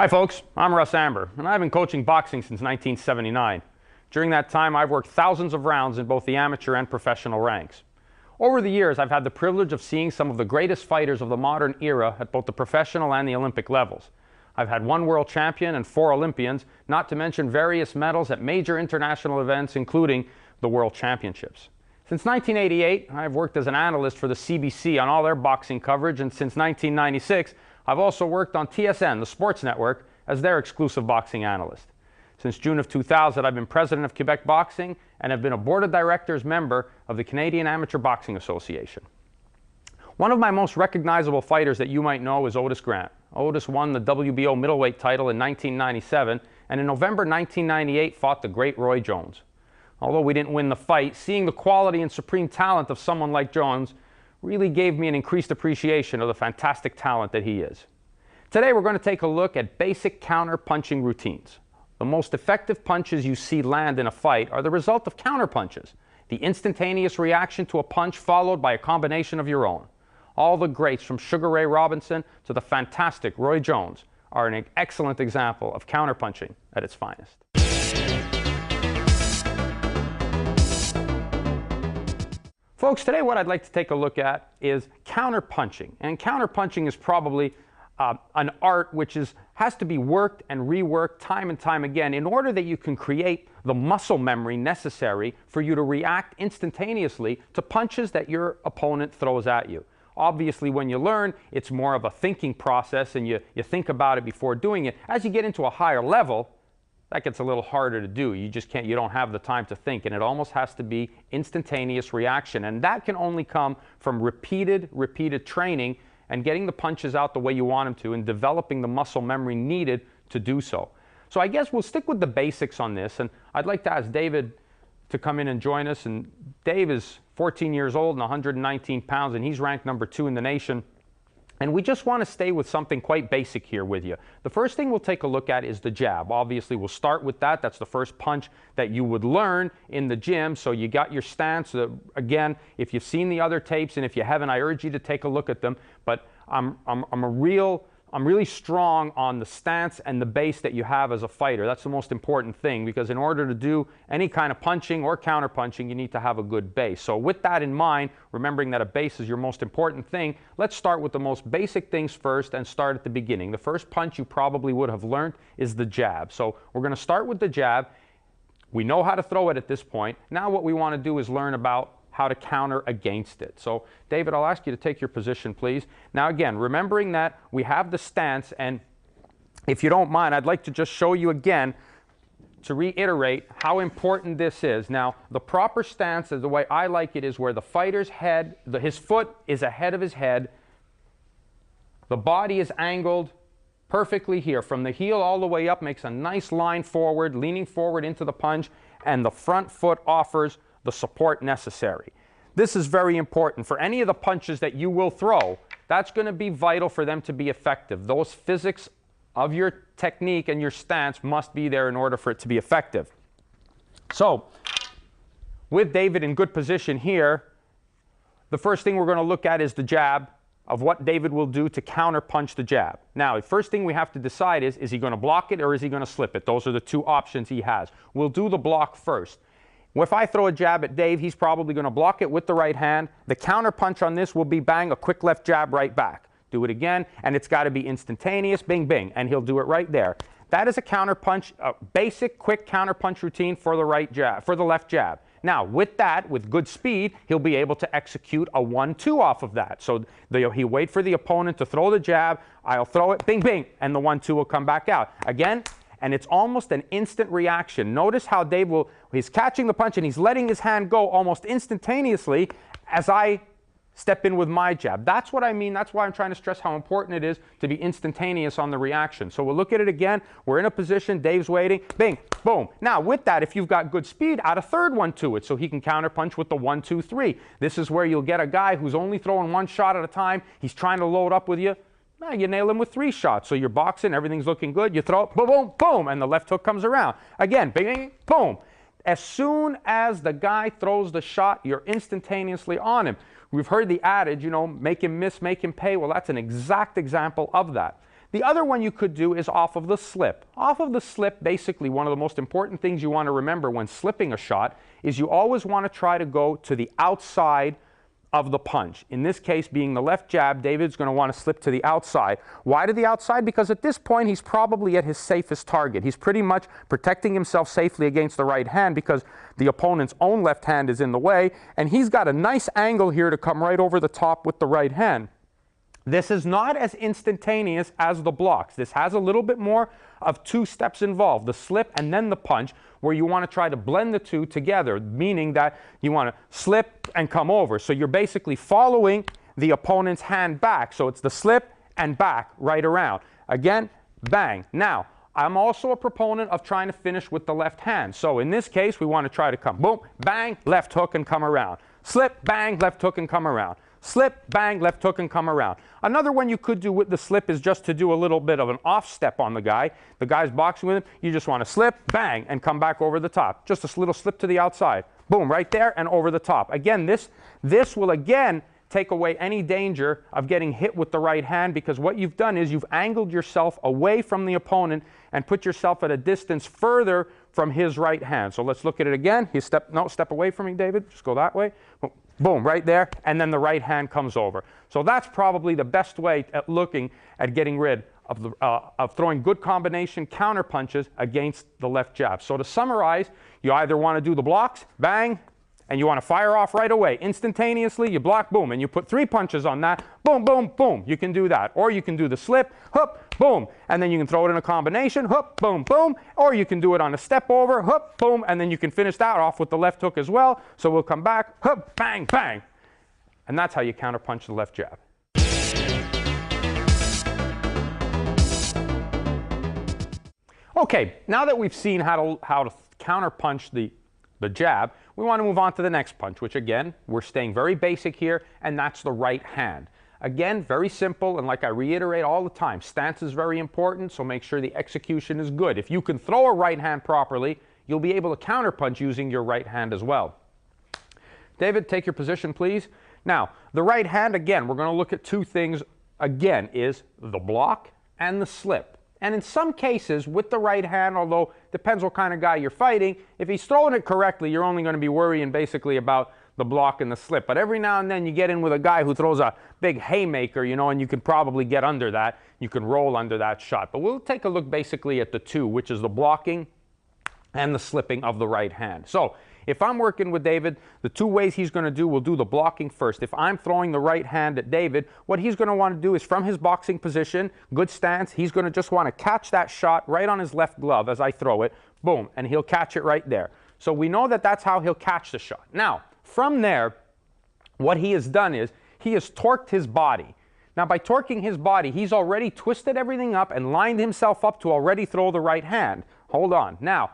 Hi folks, I'm Russ Amber, and I've been coaching boxing since 1979. During that time, I've worked thousands of rounds in both the amateur and professional ranks. Over the years, I've had the privilege of seeing some of the greatest fighters of the modern era at both the professional and the Olympic levels. I've had one world champion and 4 Olympians, not to mention various medals at major international events, including the World Championships. Since 1988, I've worked as an analyst for the CBC on all their boxing coverage, and since 1996, I've also worked on TSN, the sports network, as their exclusive boxing analyst. Since June of 2000, I've been president of Quebec Boxing and have been a board of directors member of the Canadian Amateur Boxing Association. One of my most recognizable fighters that you might know is Otis Grant. Otis won the WBO middleweight title in 1997 and in November 1998 fought the great Roy Jones. Although we didn't win the fight, seeing the quality and supreme talent of someone like Jones really gave me an increased appreciation of the fantastic talent that he is. Today we're going to take a look at basic counter-punching routines. The most effective punches you see land in a fight are the result of counter-punches, the instantaneous reaction to a punch followed by a combination of your own. All the greats from Sugar Ray Robinson to the fantastic Roy Jones are an excellent example of counter-punching at its finest. Folks, today what I'd like to take a look at is counter-punching. And counter-punching is probably an art which has to be worked and reworked time and time again in order that you can create the muscle memory necessary for you to react instantaneously to punches that your opponent throws at you. Obviously, when you learn, it's more of a thinking process and you think about it before doing it. As you get into a higher level, that gets a little harder to do. You don't have the time to think, and it almost has to be instantaneous reaction. And that can only come from repeated training and getting the punches out the way you want them to and developing the muscle memory needed to do so. So I guess we'll stick with the basics on this, and I'd like to ask David to come in and join us. And Dave is 14 years old and 119 pounds, and he's ranked number 2 in the nation. And we just want to stay with something quite basic here with you. The first thing we'll take a look at is the jab. Obviously, we'll start with that. That's the first punch that you would learn in the gym. So you got your stance. Again, if you've seen the other tapes, and if you haven't, I urge you to take a look at them. But I'm really strong on the stance and the base that you have as a fighter. That's the most important thing, because in order to do any kind of punching or counter-punching, you need to have a good base. So with that in mind, remembering that a base is your most important thing, let's start with the most basic things first and start at the beginning. The first punch you probably would have learned is the jab. So we're going to start with the jab. We know how to throw it at this point. Now what we want to do is learn about how to counter against it. So David, I'll ask you to take your position, please. Now again, remembering that we have the stance, and if you don't mind, I'd like to just show you again to reiterate how important this is. Now, the proper stance, is the way I like it, is where the fighter's head, his foot is ahead of his head, the body is angled perfectly here. From the heel all the way up, makes a nice line forward, leaning forward into the punch, and the front foot offers the support necessary. This is very important. For any of the punches that you will throw, that's going to be vital for them to be effective. Those physics of your technique and your stance must be there in order for it to be effective. So, with David in good position here, the first thing we're going to look at is the jab of what David will do to counter punch the jab. Now, the first thing we have to decide is he going to block it or is he going to slip it? Those are the 2 options he has. We'll do the block first. If I throw a jab at Dave, he's probably going to block it with the right hand. The counter punch on this will be bang, a quick left jab right back. Do it again, and it's got to be instantaneous, bing, bing, and he'll do it right there. That is a counter punch, a basic, quick counter punch routine for the right jab, for the left jab. Now, with that, with good speed, he'll be able to execute a 1-2 off of that. So he'll wait for the opponent to throw the jab, I'll throw it, bing, bing, and the 1-2 will come back out. Again, and it's almost an instant reaction. Notice how Dave he's catching the punch and he's letting his hand go almost instantaneously as I step in with my jab. That's what I mean. That's why I'm trying to stress how important it is to be instantaneous on the reaction. So we'll look at it again. We're in a position. Dave's waiting. Bing, boom. Now with that, if you've got good speed, add a third one to it so he can counter punch with the 1-2-3. This is where you'll get a guy who's only throwing 1 shot at a time. He's trying to load up with you. Now you nail him with 3 shots. So you're boxing, everything's looking good. You throw it, boom, boom, boom, and the left hook comes around. Again, bing, bing, boom. As soon as the guy throws the shot, you're instantaneously on him. We've heard the adage, make him miss, make him pay. Well, that's an exact example of that. The other one you could do is off of the slip. Off of the slip, basically, one of the most important things you want to remember when slipping a shot is you always want to try to go to the outside of the punch. In this case, being the left jab, David's going to want to slip to the outside. Why to the outside? Because at this point, he's probably at his safest target. He's pretty much protecting himself safely against the right hand because the opponent's own left hand is in the way, and he's got a nice angle here to come right over the top with the right hand. This is not as instantaneous as the blocks. This has a little bit more of two steps involved, the slip and then the punch, where you want to try to blend the two together, meaning that you want to slip and come over. So you're basically following the opponent's hand back. So it's the slip and back right around. Again, bang. Now, I'm also a proponent of trying to finish with the left hand. So in this case, we want to try to come boom, bang, left hook and come around. Slip, bang, left hook and come around. Slip, bang, left hook and come around. Another one you could do with the slip is just to do a little bit of an off step on the guy. The guy's boxing with him. You just want to slip, bang, and come back over the top. Just a little slip to the outside. Boom, right there and over the top. Again, this will again take away any danger of getting hit with the right hand, because what you've done is you've angled yourself away from the opponent and put yourself at a distance further from his right hand. So let's look at it again. Step away from me, David. Just go that way. Boom, right there, and then the right hand comes over. So that's probably the best way at looking at getting rid of throwing good combination counter punches against the left jab. So to summarize, you either want to do the blocks, bang, and you want to fire off right away. Instantaneously, you block, boom, and you put 3 punches on that, boom, boom, boom. You can do that. Or you can do the slip, hoop, boom, and then you can throw it in a combination, hoop, boom, boom. Or you can do it on a step over, hoop, boom, and then you can finish that off with the left hook as well. So we'll come back, hoop, bang, bang. And that's how you counterpunch the left jab. Okay, now that we've seen how to counterpunch the jab, we want to move on to the next punch, which again, we're staying very basic here, and that's the right hand. Again, very simple, and like I reiterate all the time, stance is very important, so make sure the execution is good. If you can throw a right hand properly, you'll be able to counterpunch using your right hand as well. David, take your position, please. Now, the right hand, again, we're going to look at 2 things, again, is the block and the slip. And in some cases, with the right hand, although depends what kind of guy you're fighting, if he's throwing it correctly, you're only going to be worrying basically about the block and the slip. But every now and then you get in with a guy who throws a big haymaker, you know, and you can probably get under that. You can roll under that shot. But we'll take a look basically at the 2, which is the blocking and the slipping of the right hand. So if I'm working with David, the 2 ways he's going to do, we'll do the blocking first. If I'm throwing the right hand at David, what he's going to want to do is from his boxing position, good stance, he's going to just want to catch that shot right on his left glove as I throw it, boom, and he'll catch it right there. So we know that that's how he'll catch the shot. Now, from there, what he has done is he has torqued his body. Now, by torquing his body, he's already twisted everything up and lined himself up to already throw the right hand. Hold on. Now,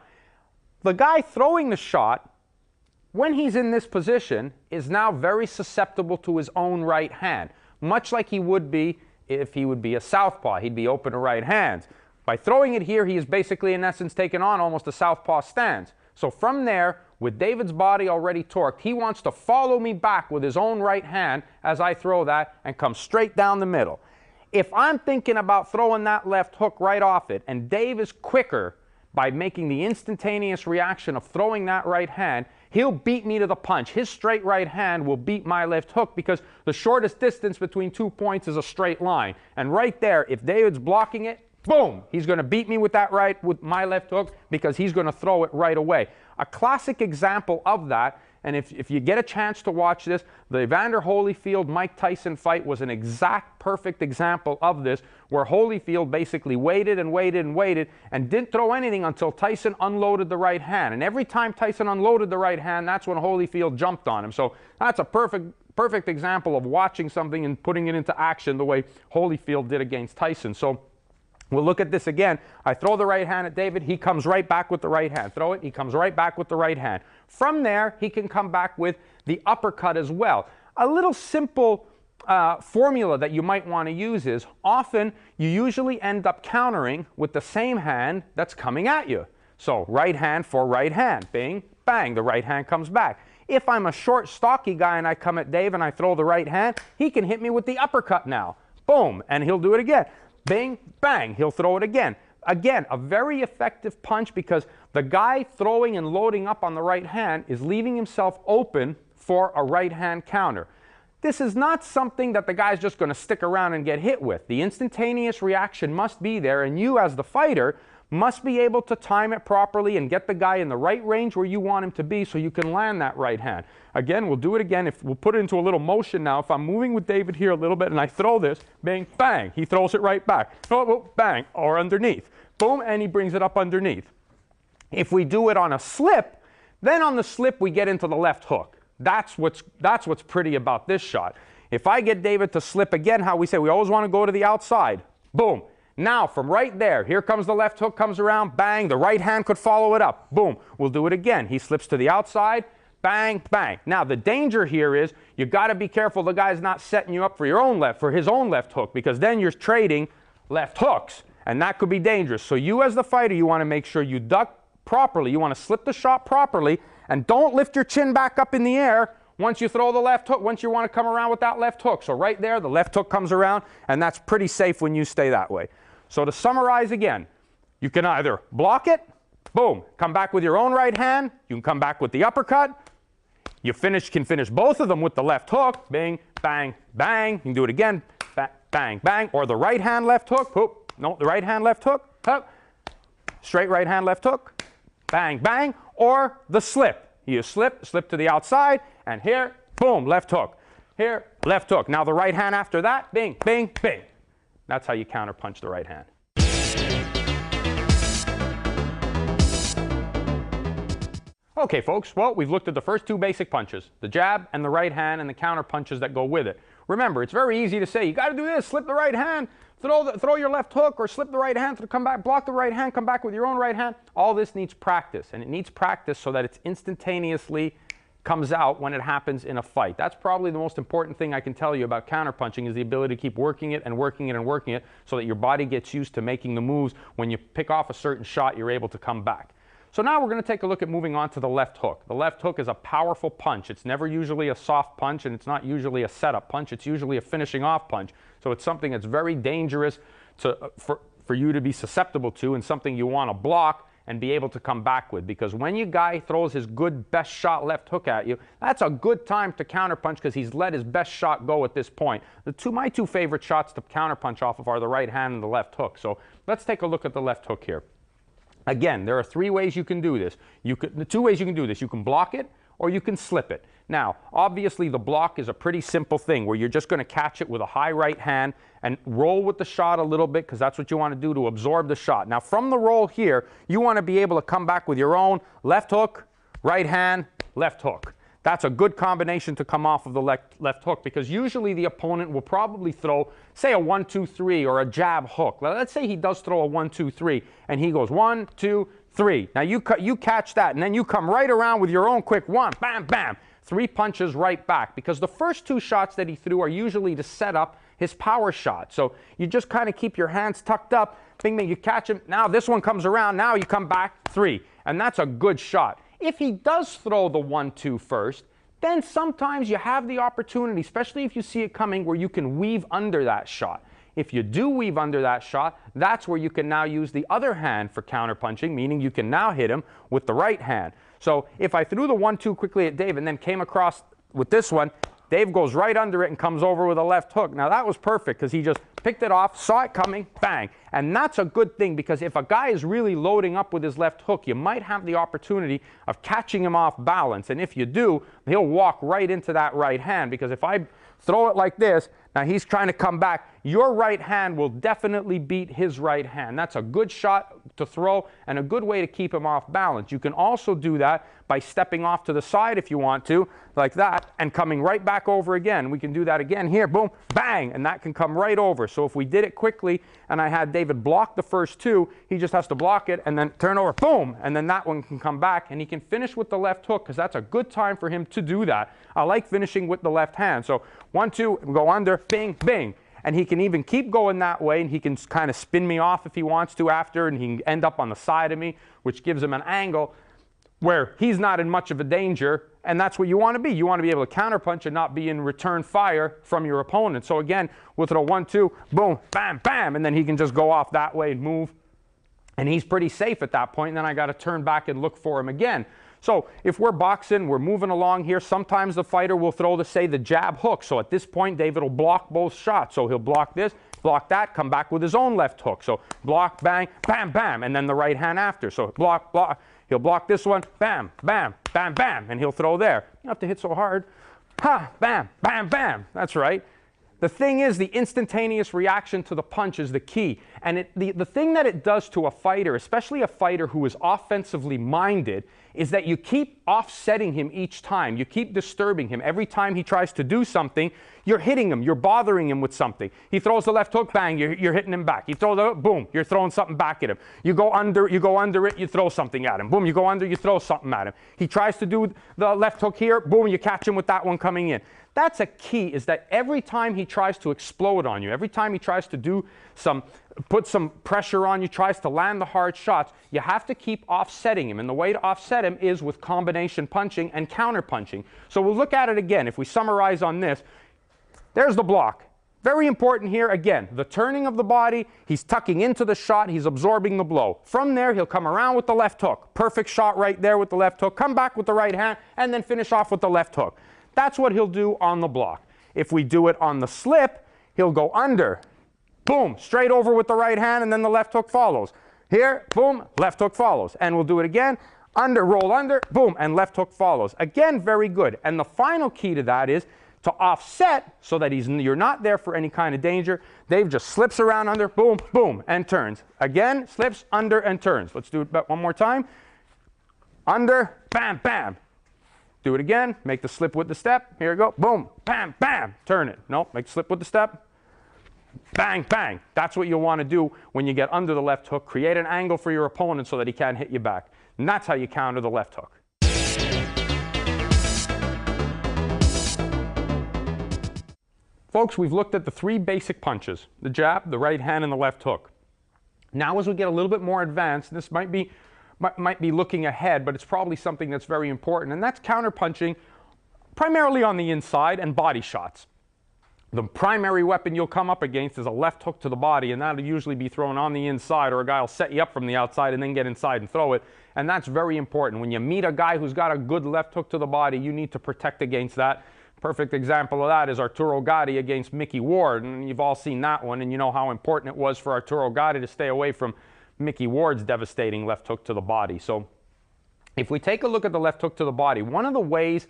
the guy throwing the shot, when he's in this position, is now very susceptible to his own right hand, much like he would be if he would be a southpaw. He'd be open to right hands. By throwing it here, he is basically, in essence, taken on almost a southpaw stance. So from there, with David's body already torqued, he wants to follow me back with his own right hand as I throw that and come straight down the middle. If I'm thinking about throwing that left hook right off it, and Dave is quicker by making the instantaneous reaction of throwing that right hand, he'll beat me to the punch. His straight right hand will beat my left hook because the shortest distance between 2 points is a straight line. And right there, if David's blocking it, boom, he's going to beat me with with my left hook because he's going to throw it right away. A classic example of that, and if you get a chance to watch this, the Evander Holyfield-Mike Tyson fight was an exact perfect example of this, where Holyfield basically waited and waited and waited and didn't throw anything until Tyson unloaded the right hand. And every time Tyson unloaded the right hand, that's when Holyfield jumped on him. So that's a perfect example of watching something and putting it into action the way Holyfield did against Tyson. So we'll look at this again. I throw the right hand at David. He comes right back with the right hand. Throw it. He comes right back with the right hand. From there, he can come back with the uppercut as well. A little simple formula that you might want to use is often you usually end up countering with the same hand that's coming at you. So right hand for right hand. Bing, bang. The right hand comes back. If I'm a short, stocky guy and I come at Dave and I throw the right hand, he can hit me with the uppercut now. Boom. And he'll do it again. bing, bang. He'll throw it again. Again, a very effective punch because the guy throwing and loading up on the right hand is leaving himself open for a right hand counter. This is not something that the guy's just going to stick around and get hit with. The instantaneous reaction must be there, and you as the fighter must be able to time it properly and get the guy in the right range where you want him to be so you can land that right hand. Again, we'll do it again. We'll put it into a little motion now. If I'm moving with David here a little bit and I throw this, bang, bang, he throws it right back. Oh, bang, or underneath. Boom, and he brings it up underneath. If we do it on a slip, then on the slip we get into the left hook. That's what's pretty about this shot. If I get David to slip again, how we say, we always want to go to the outside. Boom. Now, from right there, here comes the left hook, comes around, bang, the right hand could follow it up. Boom. We'll do it again. He slips to the outside, bang, bang. Now, the danger here is you got to be careful the guy's not setting you up for his own left hook, because then you're trading left hooks, and that could be dangerous. So you as the fighter, you want to make sure you duck properly. You want to slip the shot properly, and don't lift your chin back up in the air once you throw the left hook, once you want to come around with that left hook. So right there, the left hook comes around, and that's pretty safe when you stay that way. So to summarize again, you can either block it, boom, come back with your own right hand, you can come back with the uppercut, you can finish both of them with the left hook, bang, bang, bang, you can do it again, bang, bang, or the right hand left hook, whoop, no, the right hand left hook, straight right hand left hook, bang, bang, or the slip. You slip to the outside, and here, boom, left hook. Here, left hook. Now the right hand after that, bing, bing, bing. That's how you counterpunch the right hand. Okay, folks, well, we've looked at the first two basic punches, the jab and the right hand, and the counter punches that go with it. Remember, it's very easy to say, you got to do this, slip the right hand, throw your left hook, or slip the right hand, come back, block the right hand, come back with your own right hand. All this needs practice, and it needs practice so that it's instantaneously comes out when it happens in a fight. That's probably the most important thing I can tell you about counterpunching, is the ability to keep working it and working it and working it so that your body gets used to making the moves. When you pick off a certain shot, you're able to come back. So now we're going to take a look at moving on to the left hook. The left hook is a powerful punch. It's never usually a soft punch, and it's not usually a setup punch. It's usually a finishing off punch. So it's something that's very dangerous for you to be susceptible to, and something you want to block and be able to come back with, because when your guy throws his good best shot left hook at you, that's a good time to counterpunch because he's let his best shot go at this point. My two favorite shots to counterpunch off of are the right hand and the left hook. So let's take a look at the left hook here. Again, there are three ways you can do this. The two ways you can do this: you can block it or you can slip it. Now, obviously the block is a pretty simple thing where you're just going to catch it with a high right hand and roll with the shot a little bit, because that's what you want to do to absorb the shot. Now, from the roll here, you want to be able to come back with your own left hook, right hand, left hook. That's a good combination to come off of the left hook, because usually the opponent will probably throw, say, a 1-2-3 or a jab hook. Let's say he does throw a 1-2-3 and he goes 1, 2, 3. Now you catch that, and then you come right around with your own quick one, bam, bam, 3 punches right back, because the first 2 shots that he threw are usually to set up his power shot. So you just kind of keep your hands tucked up, bing, bing, you catch him. Now this one comes around, now you come back 3, and that's a good shot. If he does throw the 1-2 first, then sometimes you have the opportunity, especially if you see it coming, where you can weave under that shot. If you do weave under that shot, that's where you can now use the other hand for counterpunching, meaning you can now hit him with the right hand. So if I threw the 1-2 quickly at Dave and then came across with this one, Dave goes right under it and comes over with a left hook. Now that was perfect, because he just picked it off, saw it coming, bang. And that's a good thing, because if a guy is really loading up with his left hook, you might have the opportunity of catching him off balance. And if you do, he'll walk right into that right hand, because if I throw it like this, now he's trying to come back, your right hand will definitely beat his right hand. That's a good shot to throw and a good way to keep him off balance. You can also do that by stepping off to the side if you want to, like that, and coming right back over again. We can do that again here, boom, bang, and that can come right over. So if we did it quickly and I had David block the first 2, he just has to block it and then turn over, boom, and then that one can come back, and he can finish with the left hook, because that's a good time for him to do that. I like finishing with the left hand. So 1, 2, go under, bing, bing. And he can even keep going that way, and he can kind of spin me off if he wants to after, and he can end up on the side of me, which gives him an angle. where he's not in much of a danger, and that's what you want to be. You want to be able to counterpunch and not be in return fire from your opponent. So again, we'll throw 1, 2, boom, bam, bam, and then he can just go off that way and move. And he's pretty safe at that point, and then I got to turn back and look for him again. So if we're boxing, we're moving along here, sometimes the fighter will throw, the jab hook. So at this point, David will block both shots. So he'll block this, block that, come back with his own left hook. So block, bang, bam, bam, and then the right hand after. So block, block. He'll block this one, bam, bam, bam, bam, and he'll throw there. You don't have to hit so hard. Ha, bam, bam, bam. That's right. The thing is, the instantaneous reaction to the punch is the key. And the thing that it does to a fighter, especially a fighter who is offensively minded, is that you keep offsetting him each time. You keep disturbing him. Every time he tries to do something, you're hitting him. You're bothering him with something. He throws the left hook, bang, you're hitting him back. He throws the boom, you're throwing something back at him. You go under it, you throw something at him. Boom, you go under, you throw something at him. He tries to do the left hook here, boom, you catch him with that one coming in. That's a key, is that every time he tries to explode on you, every time he tries to put some pressure on you, tries to land the hard shots, you have to keep offsetting him. And the way to offset him is with combination punching and counter punching. So we'll look at it again. If we summarize on this, there's the block. Very important here, again, the turning of the body, he's tucking into the shot, he's absorbing the blow. From there, he'll come around with the left hook. Perfect shot right there with the left hook. Come back with the right hand, and then finish off with the left hook. That's what he'll do on the block. If we do it on the slip, he'll go under. Boom, straight over with the right hand, and then the left hook follows. Here, boom, left hook follows. And we'll do it again. Under, roll under, boom, and left hook follows. Again, very good. And the final key to that is to offset so that you're not there for any kind of danger. Dave just slips around under, boom, boom, and turns. Again, slips, under, and turns. Let's do it one more time. Under, bam, bam. Do it again. Make the slip with the step. Here we go. Boom, bam, bam. Turn it. No, make the slip with the step. Bang, bang. That's what you'll want to do when you get under the left hook. Create an angle for your opponent so that he can't hit you back. And that's how you counter the left hook. Folks, we've looked at the 3 basic punches: the jab, the right hand, and the left hook. Now as we get a little bit more advanced, this might be looking ahead, but it's probably something that's very important, and that's counterpunching primarily on the inside and body shots. The primary weapon you'll come up against is a left hook to the body, and that'll usually be thrown on the inside, or a guy will set you up from the outside and then get inside and throw it, and that's very important. When you meet a guy who's got a good left hook to the body, you need to protect against that. Perfect example of that is Arturo Gatti against Mickey Ward, and you've all seen that one, and you know how important it was for Arturo Gatti to stay away from Mickey Ward's devastating left hook to the body. So if we take a look at the left hook to the body, one of the ways,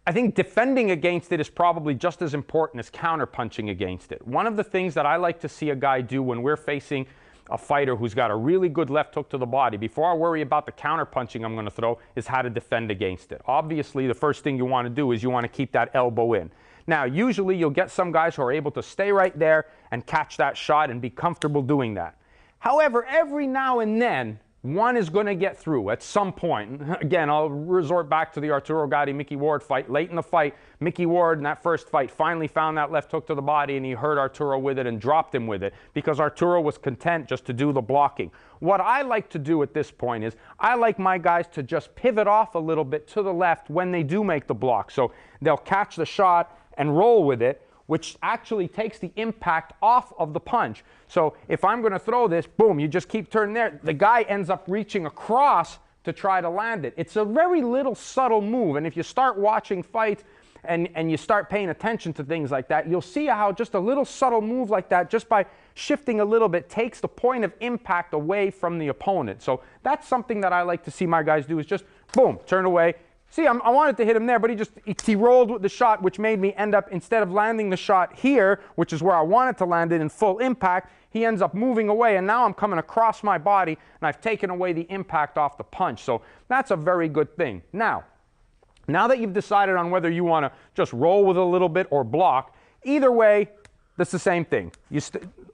I think defending against it is probably just as important as counterpunching against it. One of the things that I like to see a guy do when we're facing a fighter who's got a really good left hook to the body, before I worry about the counterpunching I'm going to throw, is how to defend against it. Obviously, the first thing you want to do is you want to keep that elbow in. Now, usually you'll get some guys who are able to stay right there and catch that shot and be comfortable doing that. However, every now and then, one is going to get through at some point. Again, I'll resort back to the Arturo Gatti-Mickey Ward fight. Late in the fight, Mickey Ward in that first fight finally found that left hook to the body, and he hurt Arturo with it and dropped him with it because Arturo was content just to do the blocking. What I like to do at this point is I like my guys to just pivot off a little bit to the left when they do make the block. So they'll catch the shot and roll with it, which actually takes the impact off of the punch. So if I'm going to throw this, boom, you just keep turning there. The guy ends up reaching across to try to land it. It's a very little subtle move, and if you start watching fights and you start paying attention to things like that, you'll see how just a little subtle move like that, just by shifting a little bit, takes the point of impact away from the opponent. So that's something that I like to see my guys do, is just, boom, turn away. See, I wanted to hit him there, but he rolled with the shot, which made me end up, instead of landing the shot here, which is where I wanted to land it in full impact, he ends up moving away, and now I'm coming across my body, and I've taken away the impact off the punch. So that's a very good thing. Now that you've decided on whether you want to just roll with it a little bit or block, either way, that's the same thing.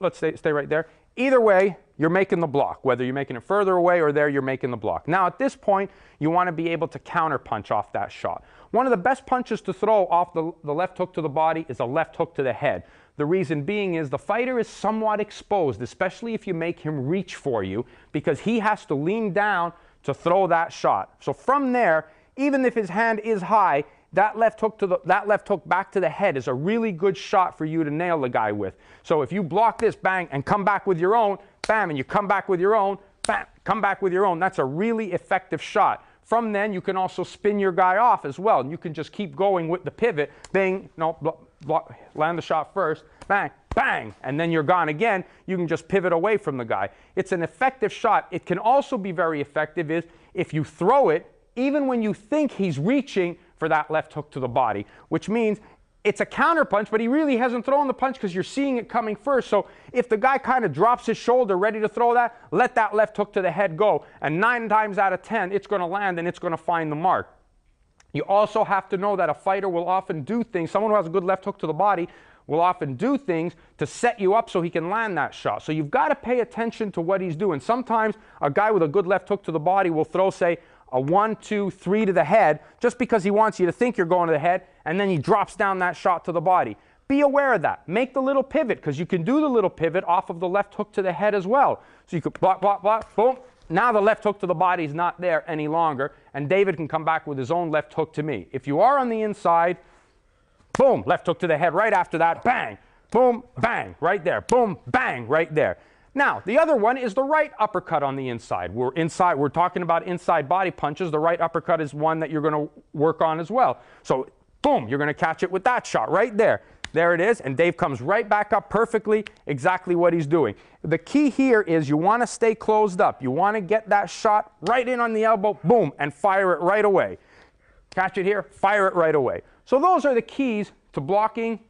Let's stay right there. Either way, you're making the block. Whether you're making it further away or there, you're making the block. Now, at this point, you want to be able to counter punch off that shot. One of the best punches to throw off the left hook to the body is a left hook to the head. The reason being is the fighter is somewhat exposed, especially if you make him reach for you, because he has to lean down to throw that shot. So from there, even if his hand is high, that left hook back to the head is a really good shot for you to nail the guy with. So if you block this, bang, and come back with your own, bam, and you come back with your own, bam, come back with your own, that's a really effective shot. From then, you can also spin your guy off as well, and you can just keep going with the pivot, bang, no, land the shot first, bang, bang, and then you're gone again. You can just pivot away from the guy. It's an effective shot. It can also be very effective if you throw it, even when you think he's reaching for that left hook to the body, which means it's a counter punch, but he really hasn't thrown the punch because you're seeing it coming first. So if the guy kind of drops his shoulder ready to throw that, let that left hook to the head go. And 9 times out of 10, it's going to land and it's going to find the mark. You also have to know that a fighter will often do things, someone who has a good left hook to the body will often do things to set you up so he can land that shot. So you've got to pay attention to what he's doing. Sometimes a guy with a good left hook to the body will throw, say, a 1, 2, 3 to the head just because he wants you to think you're going to the head, and then he drops down that shot to the body. Be aware of that. Make the little pivot, because you can do the little pivot off of the left hook to the head as well. So you could block, block, block, boom. Now the left hook to the body is not there any longer, and David can come back with his own left hook to me. If you are on the inside, boom, left hook to the head right after that, bang, boom, bang, right there, boom, bang, right there. Now, the other one is the right uppercut on the inside. We're talking about inside body punches. The right uppercut is one that you're going to work on as well. So, boom, you're going to catch it with that shot right there. There it is, and Dave comes right back up perfectly, exactly what he's doing. The key here is you want to stay closed up. You want to get that shot right in on the elbow, boom, and fire it right away. Catch it here, fire it right away. So those are the keys to blocking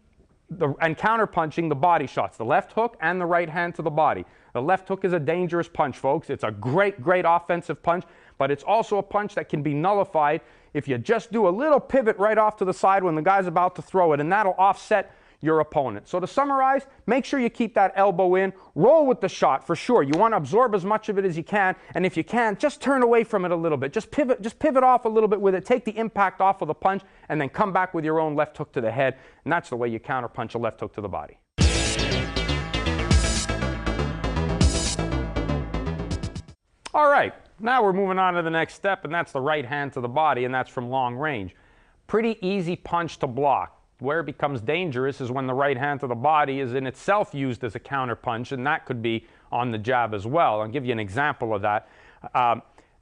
and counterpunching the body shots, the left hook and the right hand to the body. The left hook is a dangerous punch, folks. It's a great, great offensive punch, but it's also a punch that can be nullified if you just do a little pivot right off to the side when the guy's about to throw it, and that'll offset your opponent. So to summarize, make sure you keep that elbow in, roll with the shot for sure. You want to absorb as much of it as you can, and if you can, just turn away from it a little bit. Just pivot off a little bit with it, take the impact off of the punch, and then come back with your own left hook to the head, and that's the way you counterpunch a left hook to the body. All right, now we're moving on to the next step, and that's the right hand to the body, and that's from long range. Pretty easy punch to block. Where it becomes dangerous is when the right hand to the body is in itself used as a counter punch, and that could be on the jab as well. I'll give you an example of that.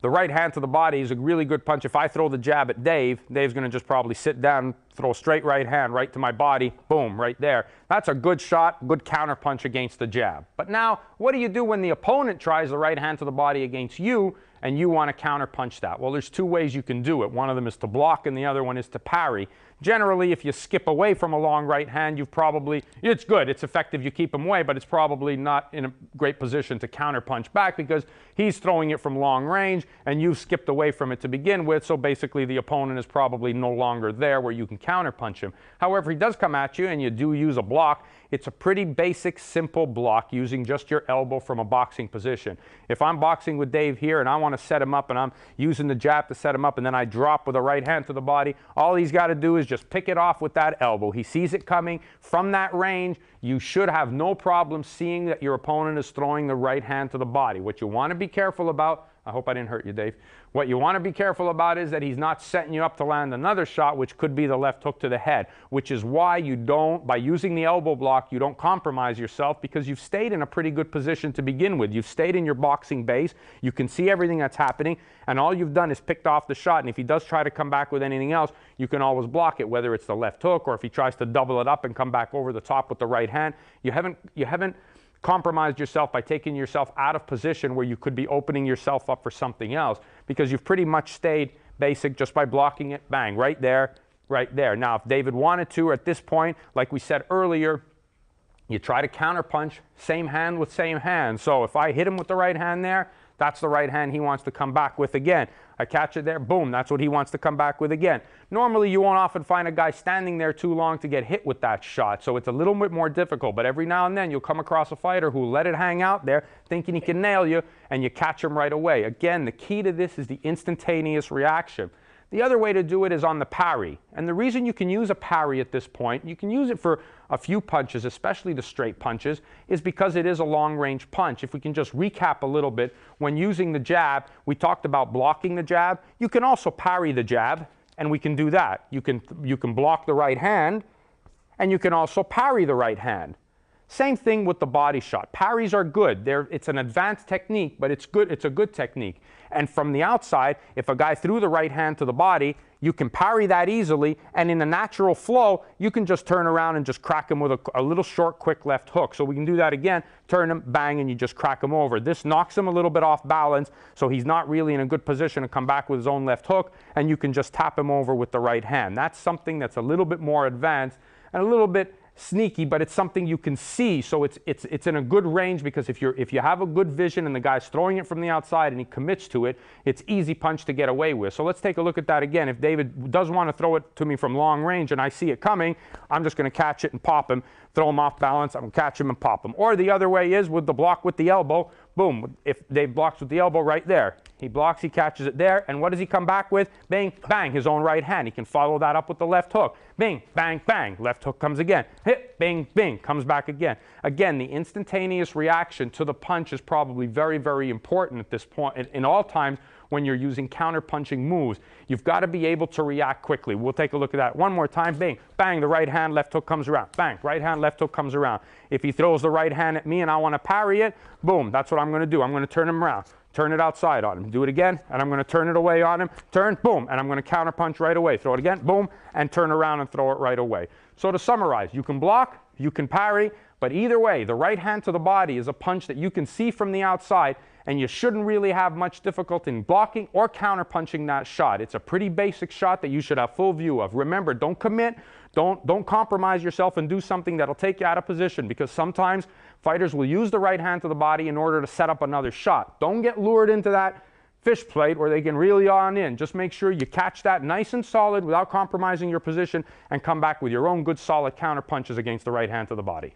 The right hand to the body is a really good punch. If I throw the jab at Dave, Dave's going to just probably sit down, throw a straight right hand right to my body, boom, right there. That's a good shot, good counter punch against the jab. But now, what do you do when the opponent tries the right hand to the body against you and you want to counter punch that? Well, there's 2 ways you can do it. One of them is to block and the other one is to parry. Generally, if you skip away from a long right hand, it's good, it's effective, you keep him away, but it's probably not in a great position to counter punch back because he's throwing it from long range and you've skipped away from it to begin with, so basically the opponent is probably no longer there where you can counter punch him. However, he does come at you and you do use a block. It's a pretty basic, simple block using just your elbow from a boxing position. If I'm boxing with Dave here and I want to set him up and I'm using the jab to set him up and then I drop with a right hand to the body, all he's got to do is just pick it off with that elbow. He sees it coming from that range. You should have no problem seeing that your opponent is throwing the right hand to the body. What you want to be careful about, I hope I didn't hurt you, Dave. What you want to be careful about is that he's not setting you up to land another shot, which could be the left hook to the head, which is why you don't, by using the elbow block, you don't compromise yourself because you've stayed in a pretty good position to begin with. You've stayed in your boxing base. You can see everything that's happening, and all you've done is picked off the shot, and if he does try to come back with anything else, you can always block it, whether it's the left hook or if he tries to double it up and come back over the top with the right hand. You haven't compromised yourself by taking yourself out of position where you could be opening yourself up for something else because you've pretty much stayed basic just by blocking it, bang, right there, right there. Now, if David wanted to, or at this point, like we said earlier, you try to counterpunch, same hand with same hand. So if I hit him with the right hand there, that's the right hand he wants to come back with again. I catch it there, boom, that's what he wants to come back with again. Normally, you won't often find a guy standing there too long to get hit with that shot, so it's a little bit more difficult, but every now and then you'll come across a fighter who let it hang out there thinking he can nail you, and you catch him right away. Again, the key to this is the instantaneous reaction. The other way to do it is on the parry. And the reason you can use a parry at this point, you can use it for a few punches, especially the straight punches, is because it is a long-range punch. If we can just recap a little bit, when using the jab, we talked about blocking the jab. You can also parry the jab, and we can do that. You can block the right hand, and you can also parry the right hand. Same thing with the body shot. Parries are good. It's an advanced technique, but it's good. It's a good technique. And from the outside, if a guy threw the right hand to the body, you can parry that easily, and in the natural flow, you can just turn around and just crack him with a little short, quick left hook. So we can do that again, turn him, bang, and you just crack him over. This knocks him a little bit off balance, so he's not really in a good position to come back with his own left hook, and you can just tap him over with the right hand. That's something that's a little bit more advanced and a little bit sneaky, but it's something you can see, so it's in a good range, because if you have a good vision and the guy's throwing it from the outside and he commits to it, it's easy punch to get away with. So let's take a look at that again. If David does want to throw it to me from long range and I see it coming, I'm just going to catch it and pop him, throw him off balance, I'm going to catch him and pop him. Or the other way is with the block with the elbow. Boom, if Dave blocks with the elbow right there, he blocks, he catches it there, and what does he come back with? Bang, bang, his own right hand. He can follow that up with the left hook. Bing, bang, bang, left hook comes again. Hit, bing, bing, comes back again. Again, the instantaneous reaction to the punch is probably very, very important at this point in all times when you're using counter-punching moves. You've got to be able to react quickly. We'll take a look at that one more time. Bang, bang, the right hand, left hook comes around. Bang, right hand, left hook comes around. If he throws the right hand at me and I want to parry it, boom, that's what I'm going to do. I'm going to turn him around. Turn it outside on him. Do it again, and I'm going to turn it away on him. Turn, boom, and I'm going to counter-punch right away. Throw it again, boom, and turn around and throw it right away. So to summarize, you can block, you can parry, but either way, the right hand to the body is a punch that you can see from the outside, and you shouldn't really have much difficulty in blocking or counter-punching that shot. It's a pretty basic shot that you should have full view of. Remember, don't commit, don't compromise yourself and do something that'll take you out of position, because sometimes fighters will use the right hand to the body in order to set up another shot. Don't get lured into that fish plate where they can reel you on in. Just make sure you catch that nice and solid without compromising your position and come back with your own good solid counter punches against the right hand to the body.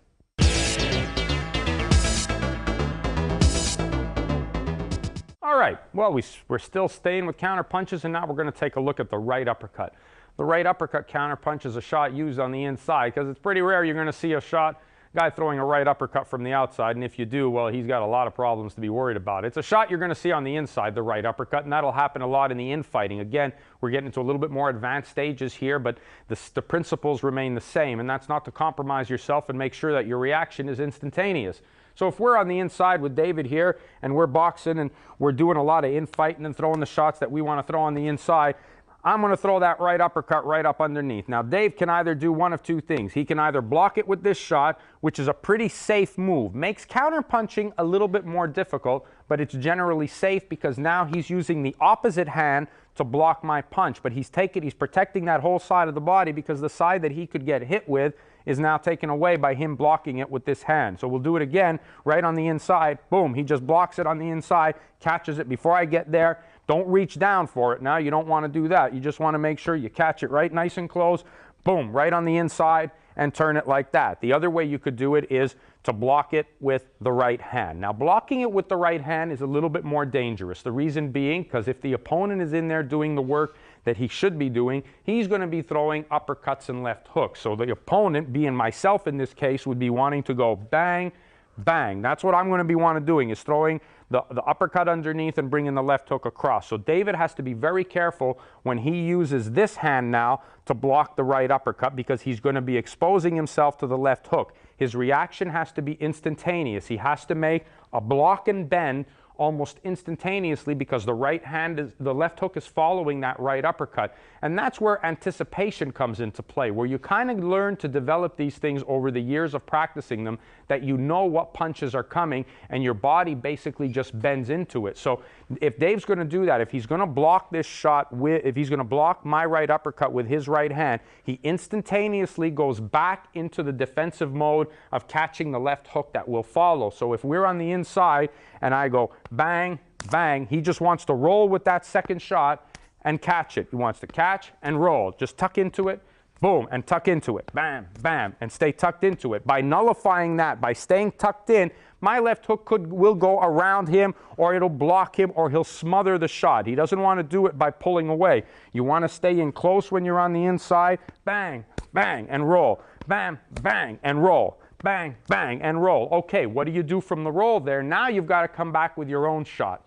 All right, well, we're still staying with counter punches, and now we're going to take a look at the right uppercut. The right uppercut counter punch is a shot used on the inside, because it's pretty rare you're going to see a guy throwing a right uppercut from the outside, and if you do, well, he's got a lot of problems to be worried about. It's a shot you're going to see on the inside, the right uppercut, and that'll happen a lot in the infighting. Again, we're getting into a little bit more advanced stages here, but the principles remain the same, and that's not to compromise yourself and make sure that your reaction is instantaneous. So if we're on the inside with David here, and we're boxing, and we're doing a lot of infighting and throwing the shots that we want to throw on the inside, I'm going to throw that right uppercut right up underneath. Now, Dave can either do one of two things. He can either block it with this shot, which is a pretty safe move. Makes counter-punching a little bit more difficult, but it's generally safe because now he's using the opposite hand to block my punch. But he's protecting that whole side of the body, because the side that he could get hit with is now taken away by him blocking it with this hand. So we'll do it again right on the inside. Boom, he just blocks it on the inside, catches it before I get there. Don't reach down for it now. You don't want to do that. You just want to make sure you catch it right nice and close. Boom, right on the inside, and turn it like that. The other way you could do it is to block it with the right hand. Now, blocking it with the right hand is a little bit more dangerous. The reason being, because if the opponent is in there doing the work that he should be doing, he's going to be throwing uppercuts and left hooks. So the opponent, being myself in this case, would be wanting to go bang, bang. That's what I'm going to be doing, is throwing the uppercut underneath and bringing the left hook across. So David has to be very careful when he uses this hand now to block the right uppercut, because he's going to be exposing himself to the left hook. His reaction has to be instantaneous. He has to make a block and bend almost instantaneously, because the left hook is following that right uppercut. And that's where anticipation comes into play, where you kind of learn to develop these things over the years of practicing them, that you know what punches are coming, and your body basically just bends into it. So if Dave's going to do that, if he's going to block this shot if he's going to block my right uppercut with his right hand, he instantaneously goes back into the defensive mode of catching the left hook that will follow. So if we're on the inside and I go bang, bang, he just wants to roll with that second shot and catch it. He wants to catch and roll. Just tuck into it, boom, and tuck into it, bam, bam, and stay tucked into it. By nullifying that, by staying tucked in, my left hook will go around him, or it'll block him, or he'll smother the shot. He doesn't want to do it by pulling away. You want to stay in close when you're on the inside, bang, bang, and roll, bam, bang, and roll, bang, bang, and roll. Okay, what do you do from the roll there? Now you've got to come back with your own shot.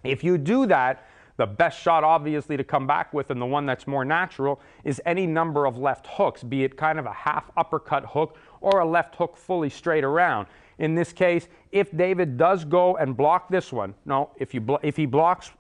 If you do that, the best shot, obviously, to come back with, and the one that's more natural, is any number of left hooks, be it kind of a half uppercut hook or a left hook fully straight around. In this case, if David does go and block this one, no, if he blocks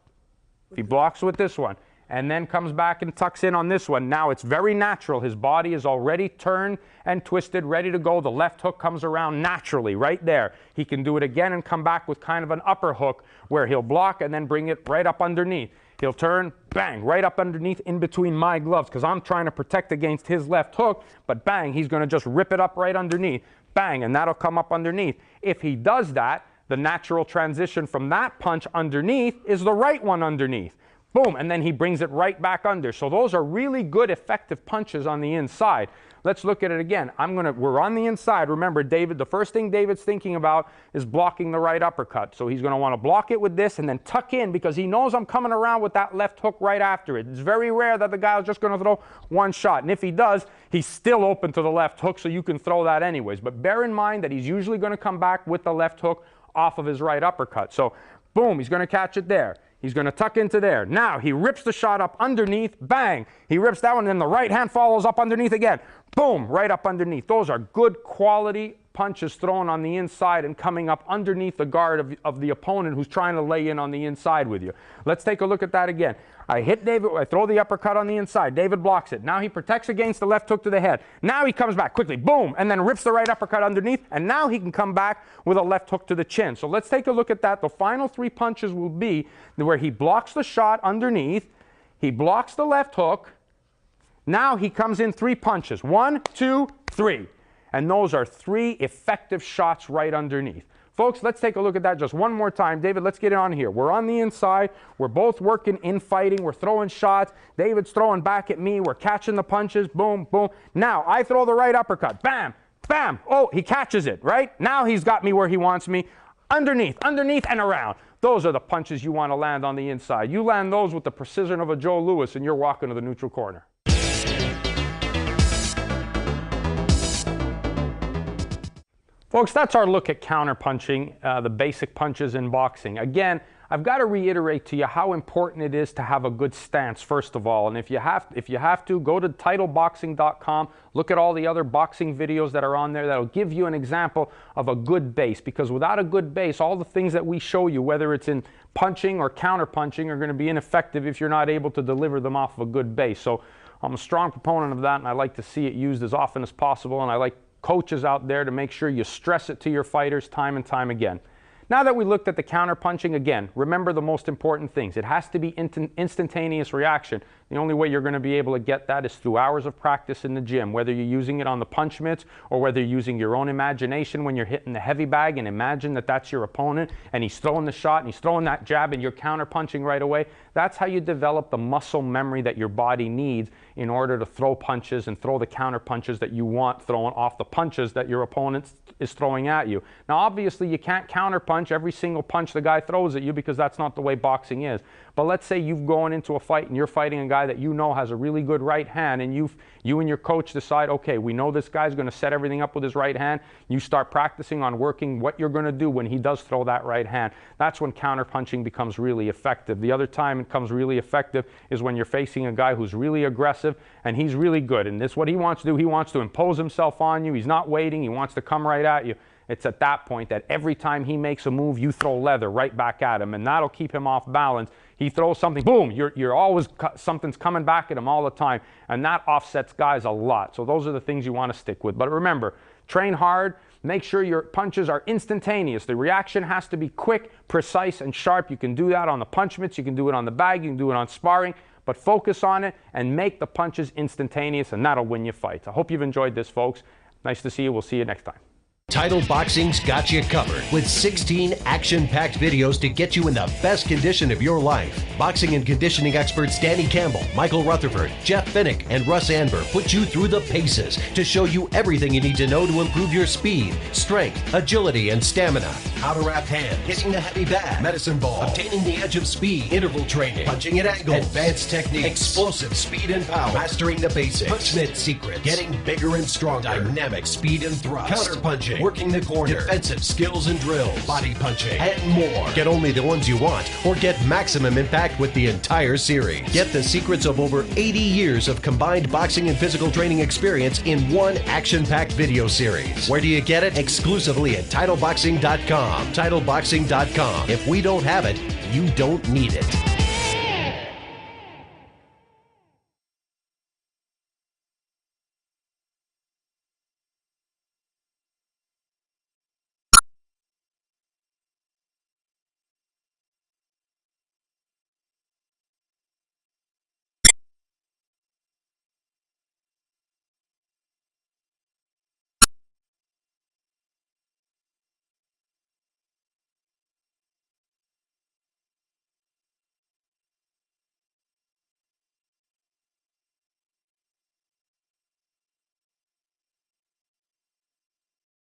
with this one, and then comes back and tucks in on this one, now it's very natural. His body is already turned and twisted, ready to go. The left hook comes around naturally right there. He can do it again and come back with kind of an upper hook where he'll block and then bring it right up underneath. He'll turn, bang, right up underneath in between my gloves because I'm trying to protect against his left hook, but bang, he's going to just rip it up right underneath. Bang, and that'll come up underneath. If he does that, the natural transition from that punch underneath is the right one underneath. Boom, and then he brings it right back under. So those are really good, effective punches on the inside. Let's look at it again. We're on the inside. Remember, David, the first thing David's thinking about is blocking the right uppercut. So he's going to want to block it with this and then tuck in because he knows I'm coming around with that left hook right after it. It's very rare that the guy's just going to throw one shot. And if he does, he's still open to the left hook, so you can throw that anyways. But bear in mind that he's usually going to come back with the left hook off of his right uppercut. So boom, he's going to catch it there. He's going to tuck into there. Now he rips the shot up underneath. Bang! He rips that one, and then the right hand follows up underneath again. Boom! Right up underneath. Those are good quality punches thrown on the inside and coming up underneath the guard of the opponent who's trying to lay in on the inside with you. Let's take a look at that again. I hit David, I throw the uppercut on the inside. David blocks it. Now he protects against the left hook to the head. Now he comes back quickly, boom, and then rips the right uppercut underneath, and now he can come back with a left hook to the chin. So let's take a look at that. The final three punches will be where he blocks the shot underneath, he blocks the left hook, now he comes in three punches. 1, 2, 3. And those are three effective shots right underneath. Folks, let's take a look at that just one more time. David, let's get it on here. We're on the inside. We're both working in fighting. We're throwing shots. David's throwing back at me. We're catching the punches. Boom, boom. Now, I throw the right uppercut. Bam, bam. Oh, he catches it, right? Now he's got me where he wants me. Underneath, underneath, and around. Those are the punches you want to land on the inside. You land those with the precision of a Joe Louis, and you're walking to the neutral corner. Folks, that's our look at counterpunching, the basic punches in boxing. Again, I've got to reiterate to you how important it is to have a good stance, first of all. And if you have to, go to titleboxing.com, look at all the other boxing videos that are on there that'll give you an example of a good base. Because without a good base, all the things that we show you, whether it's in punching or counterpunching, are going to be ineffective if you're not able to deliver them off of a good base. So I'm a strong proponent of that, and I like to see it used as often as possible, and I like coaches out there to make sure you stress it to your fighters time and time again. Now that we looked at the counterpunching, again, remember the most important things. It has to be instantaneous reaction. The only way you're going to be able to get that is through hours of practice in the gym, whether you're using it on the punch mitts or whether you're using your own imagination when you're hitting the heavy bag and imagine that that's your opponent and he's throwing the shot and he's throwing that jab and you're counterpunching right away. That's how you develop the muscle memory that your body needs in order to throw punches and throw the counter punches that you want thrown off the punches that your opponent is throwing at you. Now, obviously, you can't counterpunch every single punch the guy throws at you because that's not the way boxing is. But let's say you've gone into a fight and you're fighting a guy that you know has a really good right hand, and you and your coach decide, okay, we know this guy's going to set everything up with his right hand. You start practicing on working what you're going to do when he does throw that right hand. That's when counterpunching becomes really effective. The other time it becomes really effective is when you're facing a guy who's really aggressive and he's really good. And this is what he wants to do. He wants to impose himself on you. He's not waiting. He wants to come right at you. It's at that point that every time he makes a move, you throw leather right back at him, and that'll keep him off balance. He throws something, boom, you're always, something's coming back at him all the time, and that offsets guys a lot. So those are the things you want to stick with. But remember, train hard, make sure your punches are instantaneous. The reaction has to be quick, precise, and sharp. You can do that on the punch mitts, you can do it on the bag, you can do it on sparring, but focus on it and make the punches instantaneous, and that'll win you fights. I hope you've enjoyed this, folks. Nice to see you. We'll see you next time. Title Boxing's got you covered with 16 action-packed videos to get you in the best condition of your life. Boxing and conditioning experts Danny Campbell, Michael Rutherford, Jeff Finnick, and Russ Anber put you through the paces to show you everything you need to know to improve your speed, strength, agility, and stamina. How to wrap hands, hitting the heavy bat, medicine ball, obtaining the edge of speed, interval training, punching at angles, advanced techniques, explosive speed and power, mastering the basics, Punchmit's secrets, getting bigger and stronger, dynamic speed and thrust, counter punching, working the corner, defensive skills and drills, body punching, and more. Get only the ones you want, or get maximum impact with the entire series. Get the secrets of over 80 years of combined boxing and physical training experience in one action-packed video series. Where do you get it? Exclusively at TitleBoxing.com. TitleBoxing.com. If we don't have it, you don't need it.